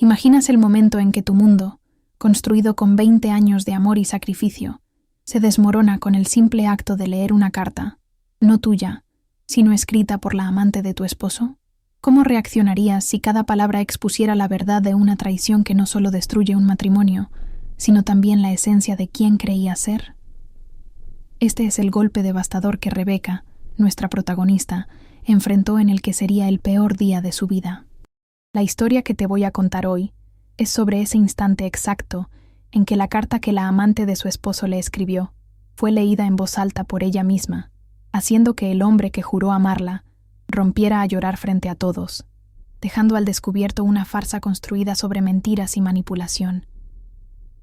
Imaginas el momento en que tu mundo, construido con 20 años de amor y sacrificio, se desmorona con el simple acto de leer una carta, no tuya, sino escrita por la amante de tu esposo. ¿Cómo reaccionarías si cada palabra expusiera la verdad de una traición que no solo destruye un matrimonio, sino también la esencia de quién creía ser? Este es el golpe devastador que Rebeca, nuestra protagonista, enfrentó en el que sería el peor día de su vida. La historia que te voy a contar hoy es sobre ese instante exacto en que la carta que la amante de su esposo le escribió fue leída en voz alta por ella misma, haciendo que el hombre que juró amarla rompiera a llorar frente a todos, dejando al descubierto una farsa construida sobre mentiras y manipulación.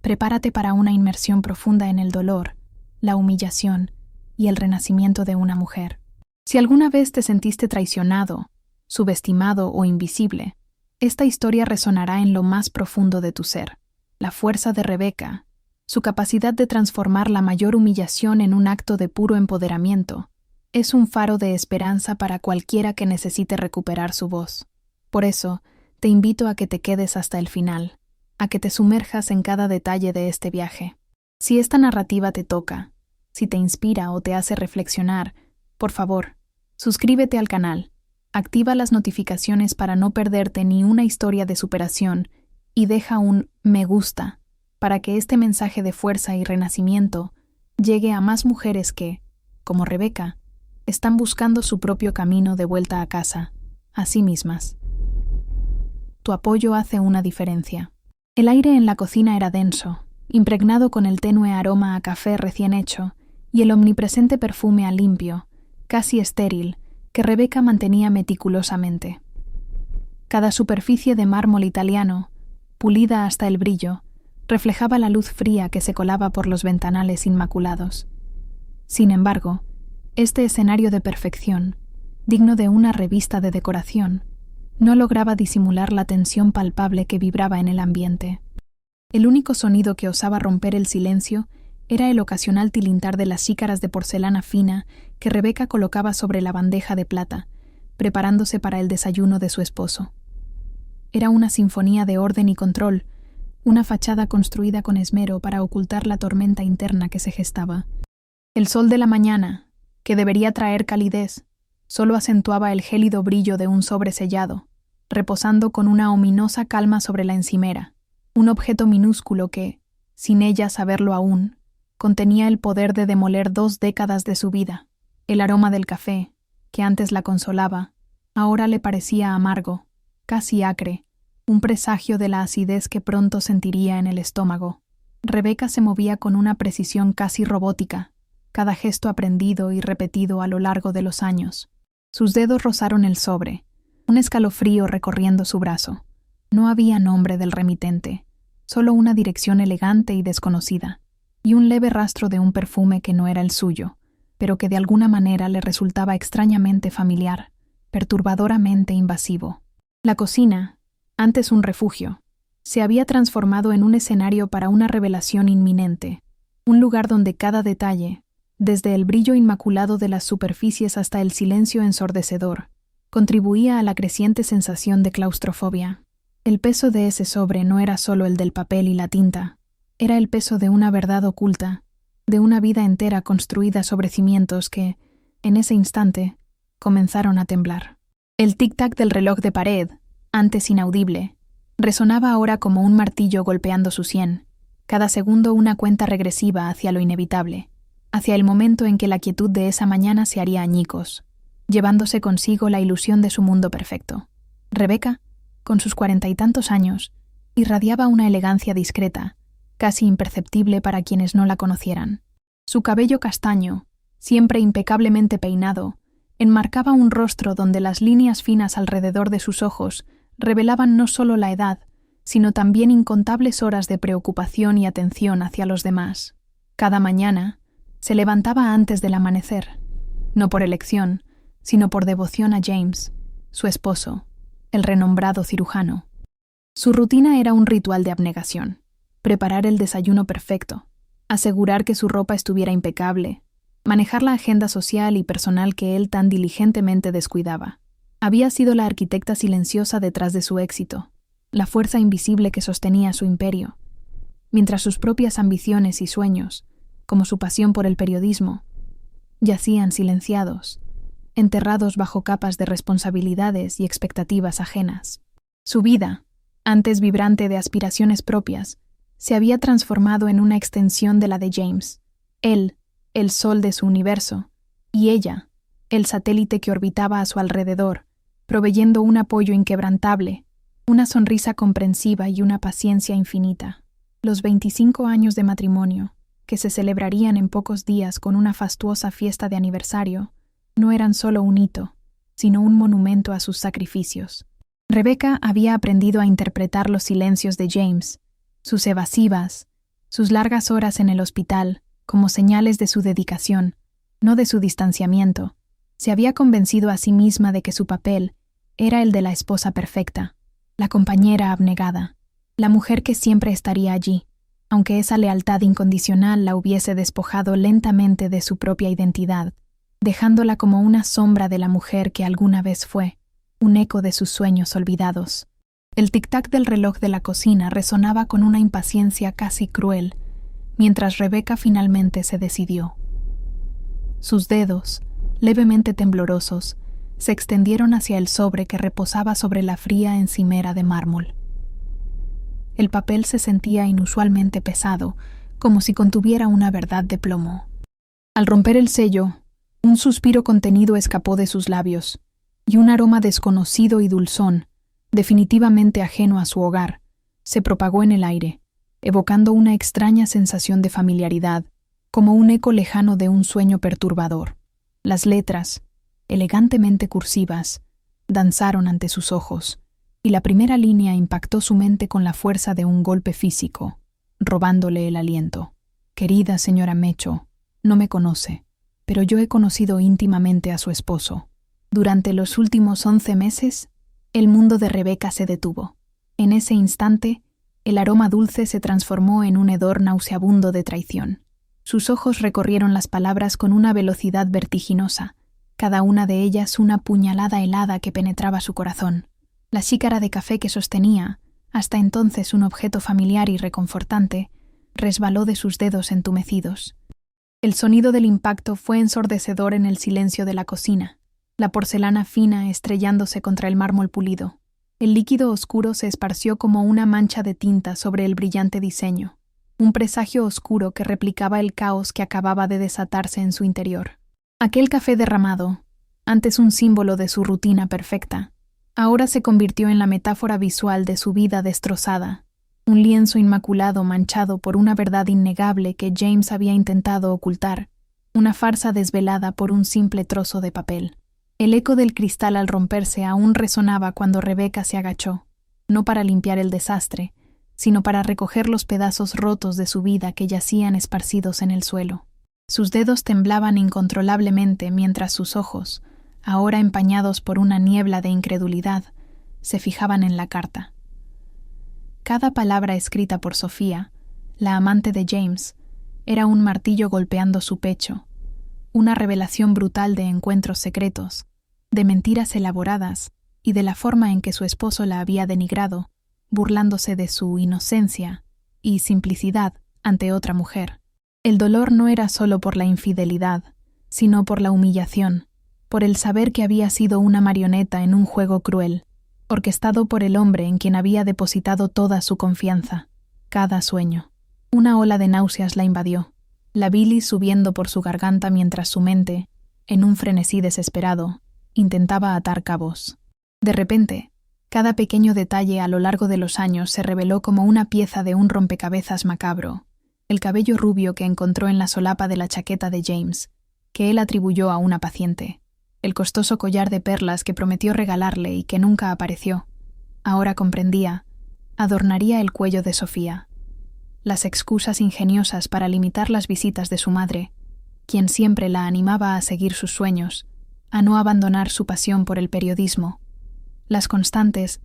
Prepárate para una inmersión profunda en el dolor, la humillación y el renacimiento de una mujer. Si alguna vez te sentiste traicionado, subestimado o invisible, esta historia resonará en lo más profundo de tu ser. La fuerza de Rebeca, su capacidad de transformar la mayor humillación en un acto de puro empoderamiento, es un faro de esperanza para cualquiera que necesite recuperar su voz. Por eso, te invito a que te quedes hasta el final, a que te sumerjas en cada detalle de este viaje. Si esta narrativa te toca, si te inspira o te hace reflexionar, por favor, suscríbete al canal, activa las notificaciones para no perderte ni una historia de superación y deja un me gusta para que este mensaje de fuerza y renacimiento llegue a más mujeres que, como Rebeca, están buscando su propio camino de vuelta a casa, a sí mismas. Tu apoyo hace una diferencia. El aire en la cocina era denso, impregnado con el tenue aroma a café recién hecho y el omnipresente perfume a limpio, casi estéril, que Rebeca mantenía meticulosamente. Cada superficie de mármol italiano, pulida hasta el brillo, reflejaba la luz fría que se colaba por los ventanales inmaculados. Sin embargo, este escenario de perfección, digno de una revista de decoración, no lograba disimular la tensión palpable que vibraba en el ambiente. El único sonido que osaba romper el silencio era el ocasional tilintar de las jícaras de porcelana fina que Rebeca colocaba sobre la bandeja de plata, preparándose para el desayuno de su esposo. Era una sinfonía de orden y control, una fachada construida con esmero para ocultar la tormenta interna que se gestaba. El sol de la mañana, que debería traer calidez, solo acentuaba el gélido brillo de un sobre sellado, reposando con una ominosa calma sobre la encimera, un objeto minúsculo que, sin ella saberlo aún, contenía el poder de demoler 2 décadas de su vida. El aroma del café, que antes la consolaba, ahora le parecía amargo, casi acre, un presagio de la acidez que pronto sentiría en el estómago. Rebeca se movía con una precisión casi robótica, cada gesto aprendido y repetido a lo largo de los años. Sus dedos rozaron el sobre, un escalofrío recorriendo su brazo. No había nombre del remitente, solo una dirección elegante y desconocida, y un leve rastro de un perfume que no era el suyo, pero que de alguna manera le resultaba extrañamente familiar, perturbadoramente invasivo. La cocina, antes un refugio, se había transformado en un escenario para una revelación inminente, un lugar donde cada detalle, desde el brillo inmaculado de las superficies hasta el silencio ensordecedor, contribuía a la creciente sensación de claustrofobia. El peso de ese sobre no era solo el del papel y la tinta, era el peso de una verdad oculta, de una vida entera construida sobre cimientos que, en ese instante, comenzaron a temblar. El tic-tac del reloj de pared, antes inaudible, resonaba ahora como un martillo golpeando su sien, cada segundo una cuenta regresiva hacia lo inevitable, hacia el momento en que la quietud de esa mañana se haría añicos, llevándose consigo la ilusión de su mundo perfecto. Rebeca, con sus 40 y tantos años, irradiaba una elegancia discreta, casi imperceptible para quienes no la conocieran. Su cabello castaño, siempre impecablemente peinado, enmarcaba un rostro donde las líneas finas alrededor de sus ojos revelaban no solo la edad, sino también incontables horas de preocupación y atención hacia los demás. Cada mañana se levantaba antes del amanecer, no por elección, sino por devoción a James, su esposo, el renombrado cirujano. Su rutina era un ritual de abnegación: preparar el desayuno perfecto, asegurar que su ropa estuviera impecable, manejar la agenda social y personal que él tan diligentemente descuidaba. Había sido la arquitecta silenciosa detrás de su éxito, la fuerza invisible que sostenía su imperio, mientras sus propias ambiciones y sueños, como su pasión por el periodismo, yacían silenciados, enterrados bajo capas de responsabilidades y expectativas ajenas. Su vida, antes vibrante de aspiraciones propias, se había transformado en una extensión de la de James. Él, el sol de su universo, y ella, el satélite que orbitaba a su alrededor, proveyendo un apoyo inquebrantable, una sonrisa comprensiva y una paciencia infinita. Los 25 años de matrimonio, que se celebrarían en pocos días con una fastuosa fiesta de aniversario, no eran solo un hito, sino un monumento a sus sacrificios. Rebecca había aprendido a interpretar los silencios de James, sus evasivas, sus largas horas en el hospital, como señales de su dedicación, no de su distanciamiento. Se había convencido a sí misma de que su papel era el de la esposa perfecta, la compañera abnegada, la mujer que siempre estaría allí, aunque esa lealtad incondicional la hubiese despojado lentamente de su propia identidad, dejándola como una sombra de la mujer que alguna vez fue, un eco de sus sueños olvidados. El tic-tac del reloj de la cocina resonaba con una impaciencia casi cruel, mientras Rebecca finalmente se decidió. Sus dedos, levemente temblorosos, se extendieron hacia el sobre que reposaba sobre la fría encimera de mármol. El papel se sentía inusualmente pesado, como si contuviera una verdad de plomo. Al romper el sello, un suspiro contenido escapó de sus labios, y un aroma desconocido y dulzón, definitivamente ajeno a su hogar, se propagó en el aire, evocando una extraña sensación de familiaridad, como un eco lejano de un sueño perturbador. Las letras, elegantemente cursivas, danzaron ante sus ojos, y la primera línea impactó su mente con la fuerza de un golpe físico, robándole el aliento. Querida señora Mecho, no me conoce, pero yo he conocido íntimamente a su esposo. Durante los últimos 11 meses, el mundo de Rebecca se detuvo. En ese instante, el aroma dulce se transformó en un hedor nauseabundo de traición. Sus ojos recorrieron las palabras con una velocidad vertiginosa, cada una de ellas una puñalada helada que penetraba su corazón. La xícara de café que sostenía, hasta entonces un objeto familiar y reconfortante, resbaló de sus dedos entumecidos. El sonido del impacto fue ensordecedor en el silencio de la cocina, la porcelana fina estrellándose contra el mármol pulido. El líquido oscuro se esparció como una mancha de tinta sobre el brillante diseño, un presagio oscuro que replicaba el caos que acababa de desatarse en su interior. Aquel café derramado, antes un símbolo de su rutina perfecta, ahora se convirtió en la metáfora visual de su vida destrozada, un lienzo inmaculado manchado por una verdad innegable que James había intentado ocultar, una farsa desvelada por un simple trozo de papel. El eco del cristal al romperse aún resonaba cuando Rebecca se agachó, no para limpiar el desastre, sino para recoger los pedazos rotos de su vida que yacían esparcidos en el suelo. Sus dedos temblaban incontrolablemente mientras sus ojos, ahora empañados por una niebla de incredulidad, se fijaban en la carta. Cada palabra escrita por Sofía, la amante de James, era un martillo golpeando su pecho, una revelación brutal de encuentros secretos, de mentiras elaboradas y de la forma en que su esposo la había denigrado, burlándose de su inocencia y simplicidad ante otra mujer. El dolor no era solo por la infidelidad, sino por la humillación, por el saber que había sido una marioneta en un juego cruel, orquestado por el hombre en quien había depositado toda su confianza, cada sueño. Una ola de náuseas la invadió, la bilis subiendo por su garganta mientras su mente, en un frenesí desesperado, intentaba atar cabos. De repente, cada pequeño detalle a lo largo de los años se reveló como una pieza de un rompecabezas macabro. El cabello rubio que encontró en la solapa de la chaqueta de James, que él atribuyó a una paciente. El costoso collar de perlas que prometió regalarle y que nunca apareció. Ahora comprendía, adornaría el cuello de Sofía. Las excusas ingeniosas para limitar las visitas de su madre, quien siempre la animaba a seguir sus sueños, a no abandonar su pasión por el periodismo. Las constantes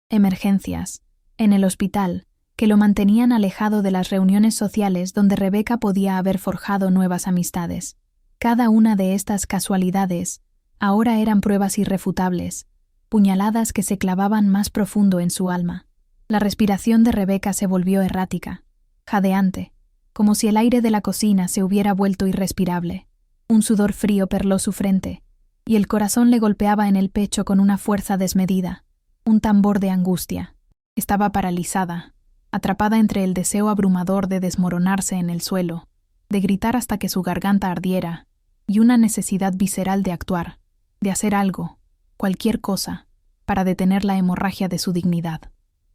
emergencias en el hospital que lo mantenían alejado de las reuniones sociales donde Rebecca podía haber forjado nuevas amistades. Cada una de estas casualidades ahora eran pruebas irrefutables, puñaladas que se clavaban más profundo en su alma. La respiración de Rebecca se volvió errática, jadeante, como si el aire de la cocina se hubiera vuelto irrespirable. Un sudor frío perló su frente, y el corazón le golpeaba en el pecho con una fuerza desmedida, un tambor de angustia. Estaba paralizada, atrapada entre el deseo abrumador de desmoronarse en el suelo, de gritar hasta que su garganta ardiera, y una necesidad visceral de actuar, de hacer algo, cualquier cosa, para detener la hemorragia de su dignidad.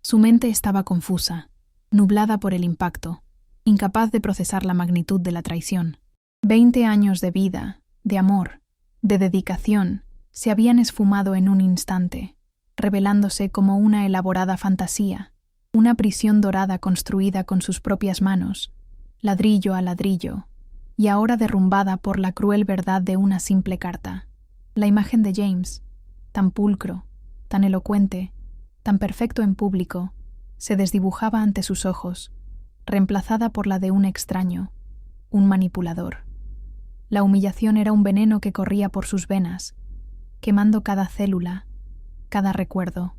Su mente estaba confusa, nublada por el impacto, incapaz de procesar la magnitud de la traición. 20 años de vida, de amor, de dedicación, se habían esfumado en un instante, revelándose como una elaborada fantasía, una prisión dorada construida con sus propias manos, ladrillo a ladrillo, y ahora derrumbada por la cruel verdad de una simple carta. La imagen de James, tan pulcro, tan elocuente, tan perfecto en público, se desdibujaba ante sus ojos, reemplazada por la de un extraño, un manipulador. La humillación era un veneno que corría por sus venas, quemando cada célula, cada recuerdo.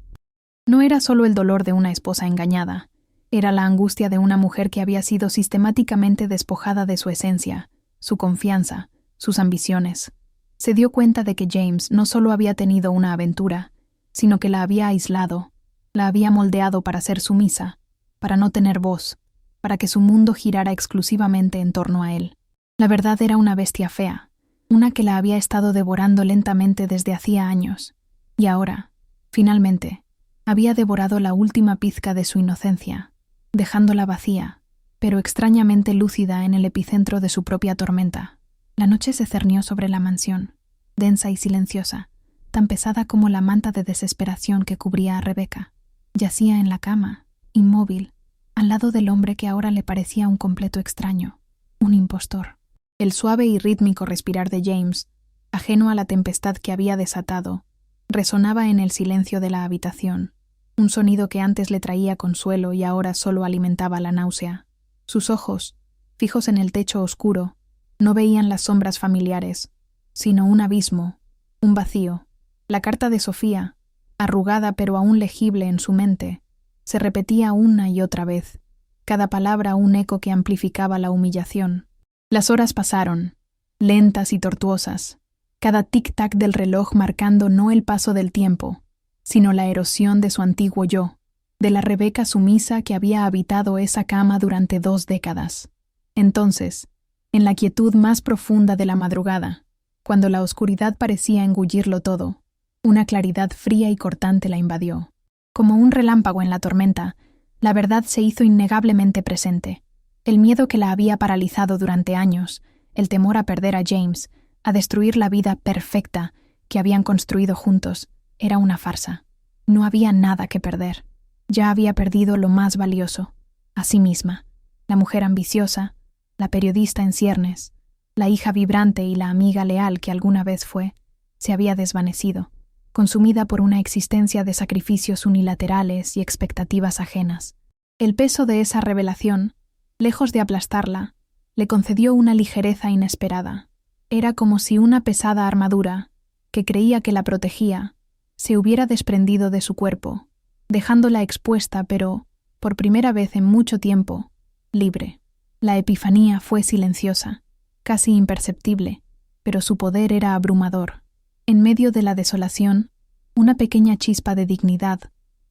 No era solo el dolor de una esposa engañada, era la angustia de una mujer que había sido sistemáticamente despojada de su esencia, su confianza, sus ambiciones. Se dio cuenta de que James no solo había tenido una aventura, sino que la había aislado, la había moldeado para ser sumisa, para no tener voz, para que su mundo girara exclusivamente en torno a él. La verdad era una bestia fea, una que la había estado devorando lentamente desde hacía años, y ahora, finalmente, había devorado la última pizca de su inocencia, dejándola vacía, pero extrañamente lúcida en el epicentro de su propia tormenta. La noche se cernió sobre la mansión, densa y silenciosa, tan pesada como la manta de desesperación que cubría a Rebecca. Yacía en la cama, inmóvil, al lado del hombre que ahora le parecía un completo extraño, un impostor. El suave y rítmico respirar de James, ajeno a la tempestad que había desatado, resonaba en el silencio de la habitación, un sonido que antes le traía consuelo y ahora solo alimentaba la náusea. Sus ojos, fijos en el techo oscuro, no veían las sombras familiares, sino un abismo, un vacío. La carta de Sofía, arrugada pero aún legible en su mente, se repetía una y otra vez, cada palabra un eco que amplificaba la humillación. Las horas pasaron, lentas y tortuosas, cada tic-tac del reloj marcando no el paso del tiempo, sino la erosión de su antiguo yo, de la Rebecca sumisa que había habitado esa cama durante 2 décadas. Entonces, en la quietud más profunda de la madrugada, cuando la oscuridad parecía engullirlo todo, una claridad fría y cortante la invadió. Como un relámpago en la tormenta, la verdad se hizo innegablemente presente. El miedo que la había paralizado durante años, el temor a perder a James, a destruir la vida perfecta que habían construido juntos, era una farsa. No había nada que perder. Ya había perdido lo más valioso, a sí misma, la mujer ambiciosa, la periodista en ciernes, la hija vibrante y la amiga leal que alguna vez fue, se había desvanecido, consumida por una existencia de sacrificios unilaterales y expectativas ajenas. El peso de esa revelación, lejos de aplastarla, le concedió una ligereza inesperada. Era como si una pesada armadura, que creía que la protegía, se hubiera desprendido de su cuerpo, dejándola expuesta pero, por primera vez en mucho tiempo, libre. La epifanía fue silenciosa, casi imperceptible, pero su poder era abrumador. En medio de la desolación, una pequeña chispa de dignidad,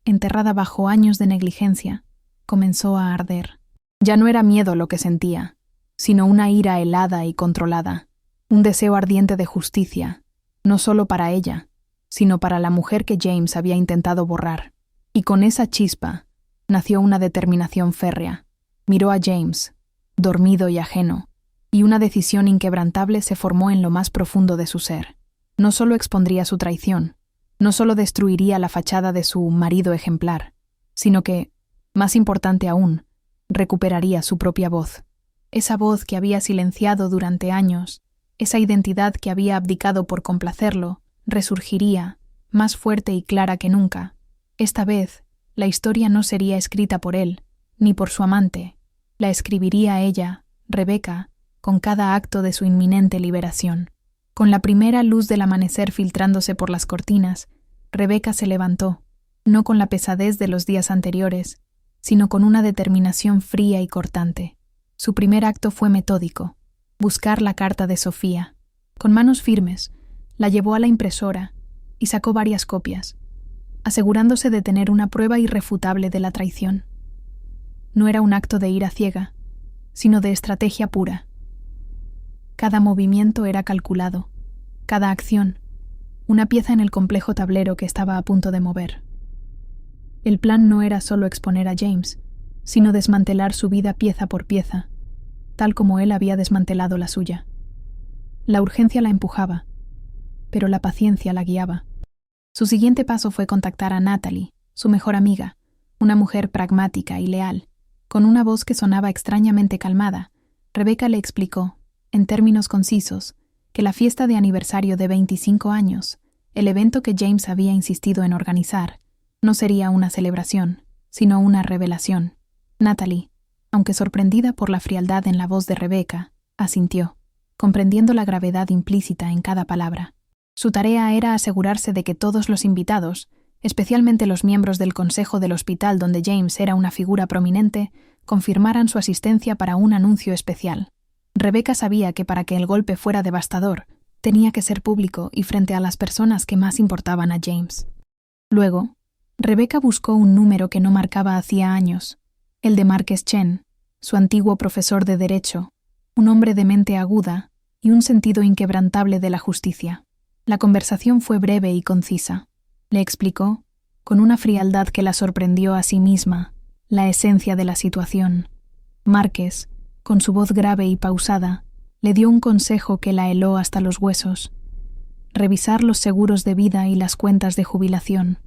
enterrada bajo años de negligencia, comenzó a arder. Ya no era miedo lo que sentía, sino una ira helada y controlada, un deseo ardiente de justicia, no solo para ella, sino para la mujer que James había intentado borrar. Y con esa chispa nació una determinación férrea. Miró a James, dormido y ajeno, y una decisión inquebrantable se formó en lo más profundo de su ser. No solo expondría su traición, no solo destruiría la fachada de su marido ejemplar, sino que, más importante aún, recuperaría su propia voz. Esa voz que había silenciado durante años, esa identidad que había abdicado por complacerlo, resurgiría, más fuerte y clara que nunca. Esta vez, la historia no sería escrita por él, ni por su amante. La escribiría ella, Rebecca, con cada acto de su inminente liberación. Con la primera luz del amanecer filtrándose por las cortinas, Rebecca se levantó, no con la pesadez de los días anteriores, sino con una determinación fría y cortante. Su primer acto fue metódico: buscar la carta de Sofía. Con manos firmes, la llevó a la impresora y sacó varias copias, asegurándose de tener una prueba irrefutable de la traición. No era un acto de ira ciega, sino de estrategia pura. Cada movimiento era calculado, cada acción, una pieza en el complejo tablero que estaba a punto de mover. El plan no era solo exponer a James, sino desmantelar su vida pieza por pieza, tal como él había desmantelado la suya. La urgencia la empujaba, pero la paciencia la guiaba. Su siguiente paso fue contactar a Natalie, su mejor amiga, una mujer pragmática y leal. Con una voz que sonaba extrañamente calmada, Rebecca le explicó, en términos concisos, que la fiesta de aniversario de 25 años, el evento que James había insistido en organizar, no sería una celebración, sino una revelación. Natalie, aunque sorprendida por la frialdad en la voz de Rebecca, asintió, comprendiendo la gravedad implícita en cada palabra. Su tarea era asegurarse de que todos los invitados, especialmente los miembros del consejo del hospital donde James era una figura prominente, confirmaran su asistencia para un anuncio especial. Rebecca sabía que para que el golpe fuera devastador, tenía que ser público y frente a las personas que más importaban a James. Luego, Rebecca buscó un número que no marcaba hacía años, el de Marques Chen, su antiguo profesor de Derecho, un hombre de mente aguda y un sentido inquebrantable de la justicia. La conversación fue breve y concisa. Le explicó, con una frialdad que la sorprendió a sí misma, la esencia de la situación. Marques, con su voz grave y pausada, le dio un consejo que la heló hasta los huesos: revisar los seguros de vida y las cuentas de jubilación.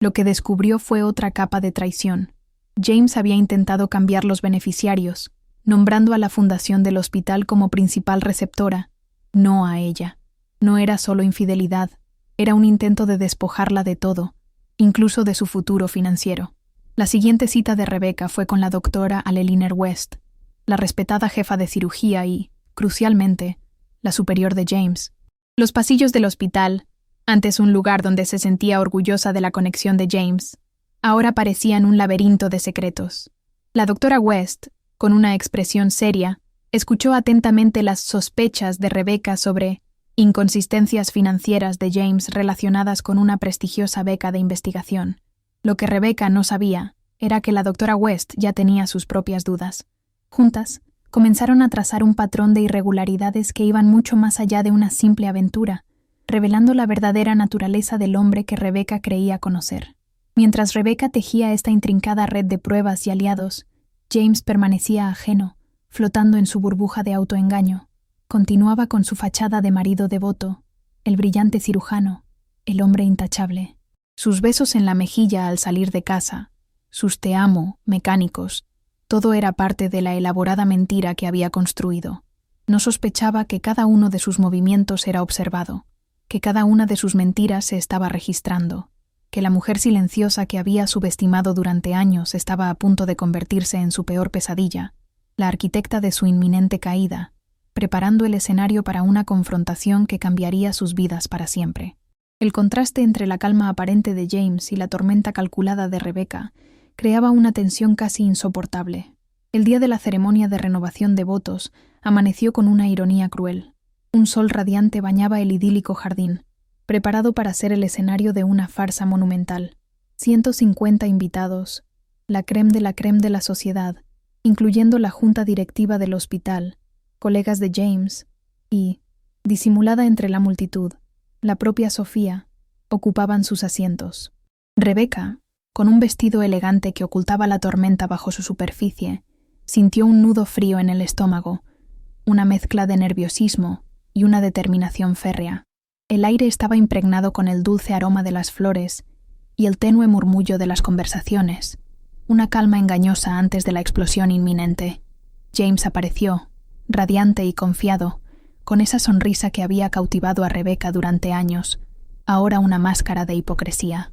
Lo que descubrió fue otra capa de traición. James había intentado cambiar los beneficiarios, nombrando a la fundación del hospital como principal receptora, no a ella. No era solo infidelidad, era un intento de despojarla de todo, incluso de su futuro financiero. La siguiente cita de Rebecca fue con la doctora Alleliner West, la respetada jefa de cirugía y, crucialmente, la superior de James. Los pasillos del hospital, antes un lugar donde se sentía orgullosa de la conexión de James, ahora parecían un laberinto de secretos. La doctora West, con una expresión seria, escuchó atentamente las sospechas de Rebecca sobre inconsistencias financieras de James relacionadas con una prestigiosa beca de investigación. Lo que Rebecca no sabía era que la doctora West ya tenía sus propias dudas. Juntas, comenzaron a trazar un patrón de irregularidades que iban mucho más allá de una simple aventura, revelando la verdadera naturaleza del hombre que Rebecca creía conocer. Mientras Rebecca tejía esta intrincada red de pruebas y aliados, James permanecía ajeno, flotando en su burbuja de autoengaño. Continuaba con su fachada de marido devoto, el brillante cirujano, el hombre intachable. Sus besos en la mejilla al salir de casa, sus te amo mecánicos, todo era parte de la elaborada mentira que había construido. No sospechaba que cada uno de sus movimientos era observado, que cada una de sus mentiras se estaba registrando, que la mujer silenciosa que había subestimado durante años estaba a punto de convertirse en su peor pesadilla, la arquitecta de su inminente caída, preparando el escenario para una confrontación que cambiaría sus vidas para siempre. El contraste entre la calma aparente de James y la tormenta calculada de Rebecca creaba una tensión casi insoportable. El día de la ceremonia de renovación de votos amaneció con una ironía cruel. Un sol radiante bañaba el idílico jardín, preparado para ser el escenario de una farsa monumental. 150 invitados, la crème de la sociedad, incluyendo la junta directiva del hospital, colegas de James y, disimulada entre la multitud, la propia Sofía, ocupaban sus asientos. Rebecca, con un vestido elegante que ocultaba la tormenta bajo su superficie, sintió un nudo frío en el estómago, una mezcla de nerviosismo y una determinación férrea. El aire estaba impregnado con el dulce aroma de las flores y el tenue murmullo de las conversaciones, una calma engañosa antes de la explosión inminente. James apareció, radiante y confiado, con esa sonrisa que había cautivado a Rebecca durante años, ahora una máscara de hipocresía.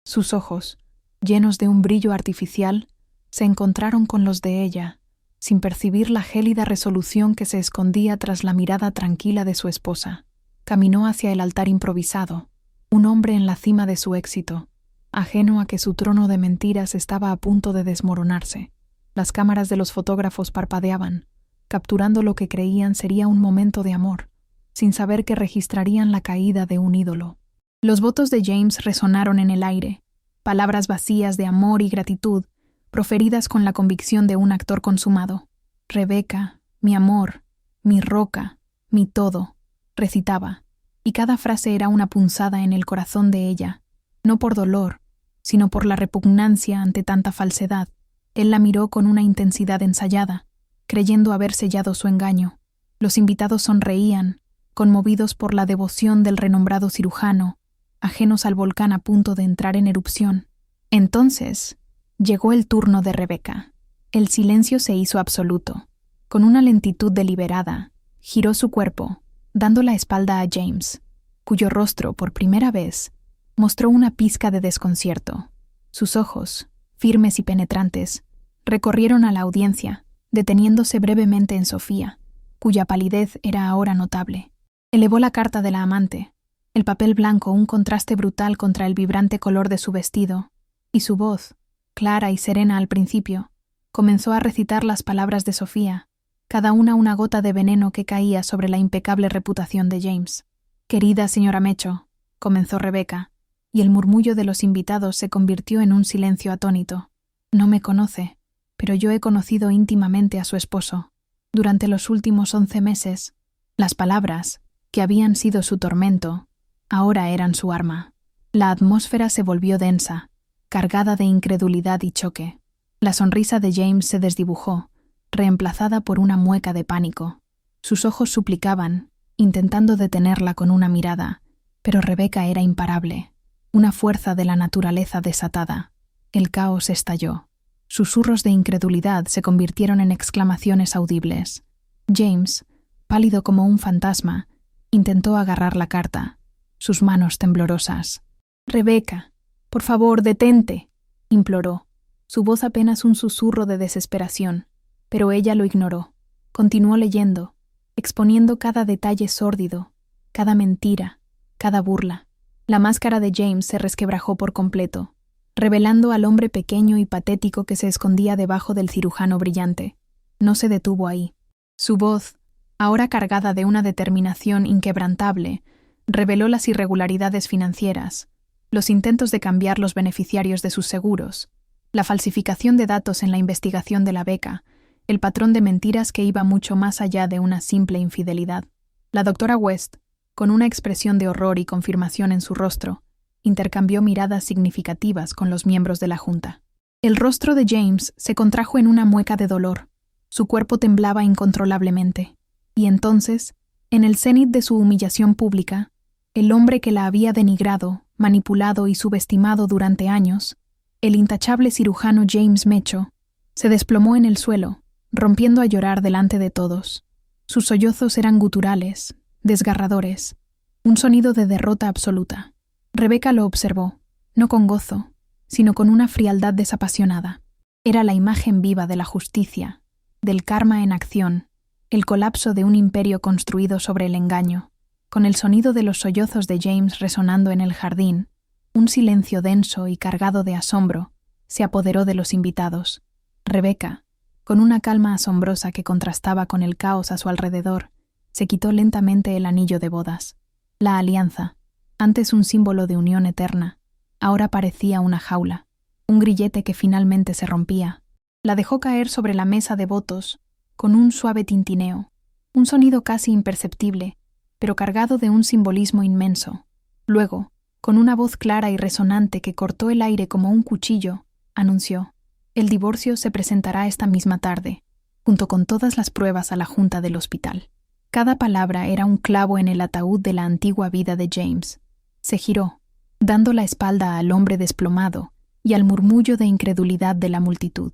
Sus ojos, llenos de un brillo artificial, se encontraron con los de ella, sin percibir la gélida resolución que se escondía tras la mirada tranquila de su esposa. Caminó hacia el altar improvisado, un hombre en la cima de su éxito, ajeno a que su trono de mentiras estaba a punto de desmoronarse. Las cámaras de los fotógrafos parpadeaban, capturando lo que creían sería un momento de amor, sin saber que registrarían la caída de un ídolo. Los votos de James resonaron en el aire, palabras vacías de amor y gratitud, proferidas con la convicción de un actor consumado. «Rebeca, mi amor, mi roca, mi todo», recitaba, y cada frase era una punzada en el corazón de ella, no por dolor, sino por la repugnancia ante tanta falsedad. Él la miró con una intensidad ensayada, creyendo haber sellado su engaño. Los invitados sonreían, conmovidos por la devoción del renombrado cirujano, ajenos al volcán a punto de entrar en erupción. Entonces, llegó el turno de Rebeca. El silencio se hizo absoluto. Con una lentitud deliberada, giró su cuerpo, dando la espalda a James, cuyo rostro, por primera vez, mostró una pizca de desconcierto. Sus ojos, firmes y penetrantes, recorrieron a la audiencia, deteniéndose brevemente en Sofía, cuya palidez era ahora notable. Elevó la carta de la amante, el papel blanco un contraste brutal contra el vibrante color de su vestido, y su voz, clara y serena al principio, comenzó a recitar las palabras de Sofía, cada una gota de veneno que caía sobre la impecable reputación de James. «Querida señora Mecho», comenzó Rebeca, y el murmullo de los invitados se convirtió en un silencio atónito. «No me conoce, pero yo he conocido íntimamente a su esposo. Durante los últimos 11 meses, las palabras, que habían sido su tormento, ahora eran su arma». La atmósfera se volvió densa, cargada de incredulidad y choque. La sonrisa de James se desdibujó, reemplazada por una mueca de pánico. Sus ojos suplicaban, intentando detenerla con una mirada, pero Rebeca era imparable, una fuerza de la naturaleza desatada. El caos estalló. Susurros de incredulidad se convirtieron en exclamaciones audibles. James, pálido como un fantasma, intentó agarrar la carta, sus manos temblorosas. «Rebeca, por favor, detente», imploró, su voz apenas un susurro de desesperación, pero ella lo ignoró. Continuó leyendo, exponiendo cada detalle sórdido, cada mentira, cada burla. La máscara de James se resquebrajó por completo, revelando al hombre pequeño y patético que se escondía debajo del cirujano brillante. No se detuvo ahí. Su voz, ahora cargada de una determinación inquebrantable, reveló las irregularidades financieras, los intentos de cambiar los beneficiarios de sus seguros, la falsificación de datos en la investigación de la beca, el patrón de mentiras que iba mucho más allá de una simple infidelidad. La doctora West, con una expresión de horror y confirmación en su rostro, intercambió miradas significativas con los miembros de la junta. El rostro de James se contrajo en una mueca de dolor. Su cuerpo temblaba incontrolablemente. Y entonces, en el cenit de su humillación pública, el hombre que la había denigrado, manipulado y subestimado durante años, el intachable cirujano James Mecho, se desplomó en el suelo, rompiendo a llorar delante de todos. Sus sollozos eran guturales, desgarradores, un sonido de derrota absoluta. Rebeca lo observó, no con gozo, sino con una frialdad desapasionada. Era la imagen viva de la justicia, del karma en acción, el colapso de un imperio construido sobre el engaño. Con el sonido de los sollozos de James resonando en el jardín, un silencio denso y cargado de asombro se apoderó de los invitados. Rebeca, con una calma asombrosa que contrastaba con el caos a su alrededor, se quitó lentamente el anillo de bodas. La alianza, antes un símbolo de unión eterna, ahora parecía una jaula, un grillete que finalmente se rompía. La dejó caer sobre la mesa de votos con un suave tintineo, un sonido casi imperceptible, pero cargado de un simbolismo inmenso. Luego, con una voz clara y resonante que cortó el aire como un cuchillo, anunció: «El divorcio se presentará esta misma tarde, junto con todas las pruebas a la junta del hospital». Cada palabra era un clavo en el ataúd de la antigua vida de James. Se giró, dando la espalda al hombre desplomado y al murmullo de incredulidad de la multitud.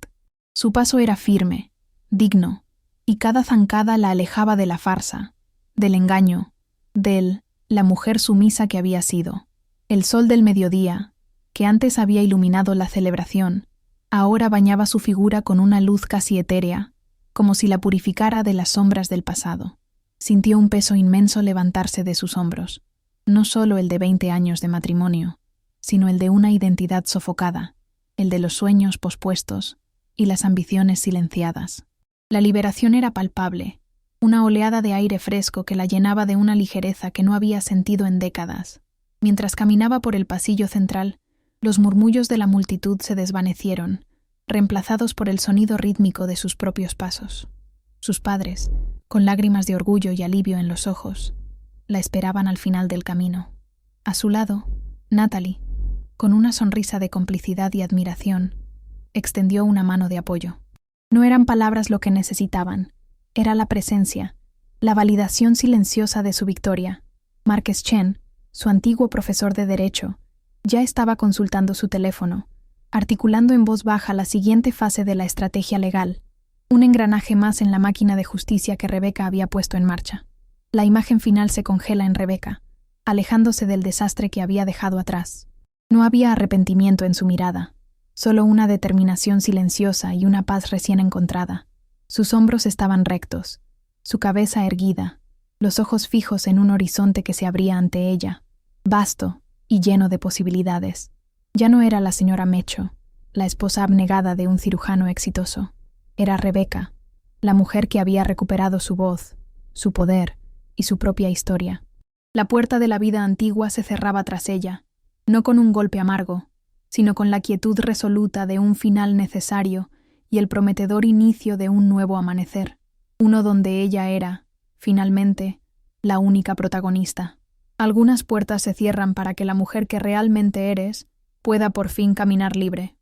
Su paso era firme, digno, y cada zancada la alejaba de la farsa, del engaño, la mujer sumisa que había sido. El sol del mediodía, que antes había iluminado la celebración, ahora bañaba su figura con una luz casi etérea, como si la purificara de las sombras del pasado. Sintió un peso inmenso levantarse de sus hombros, no solo el de 20 años de matrimonio, sino el de una identidad sofocada, el de los sueños pospuestos y las ambiciones silenciadas. La liberación era palpable, una oleada de aire fresco que la llenaba de una ligereza que no había sentido en décadas. Mientras caminaba por el pasillo central, los murmullos de la multitud se desvanecieron, reemplazados por el sonido rítmico de sus propios pasos. Sus padres, con lágrimas de orgullo y alivio en los ojos, la esperaban al final del camino. A su lado, Natalie, con una sonrisa de complicidad y admiración, extendió una mano de apoyo. No eran palabras lo que necesitaban, era la presencia, la validación silenciosa de su victoria. Marques Chen, su antiguo profesor de Derecho, ya estaba consultando su teléfono, articulando en voz baja la siguiente fase de la estrategia legal, un engranaje más en la máquina de justicia que Rebeca había puesto en marcha. La imagen final se congela en Rebeca, alejándose del desastre que había dejado atrás. No había arrepentimiento en su mirada, solo una determinación silenciosa y una paz recién encontrada. Sus hombros estaban rectos, su cabeza erguida, los ojos fijos en un horizonte que se abría ante ella, vasto y lleno de posibilidades. Ya no era la señora Mecho, la esposa abnegada de un cirujano exitoso. Era Rebeca, la mujer que había recuperado su voz, su poder y su propia historia. La puerta de la vida antigua se cerraba tras ella, no con un golpe amargo, sino con la quietud resoluta de un final necesario y el prometedor inicio de un nuevo amanecer, uno donde ella era, finalmente, la única protagonista. Algunas puertas se cierran para que la mujer que realmente eres pueda por fin caminar libre.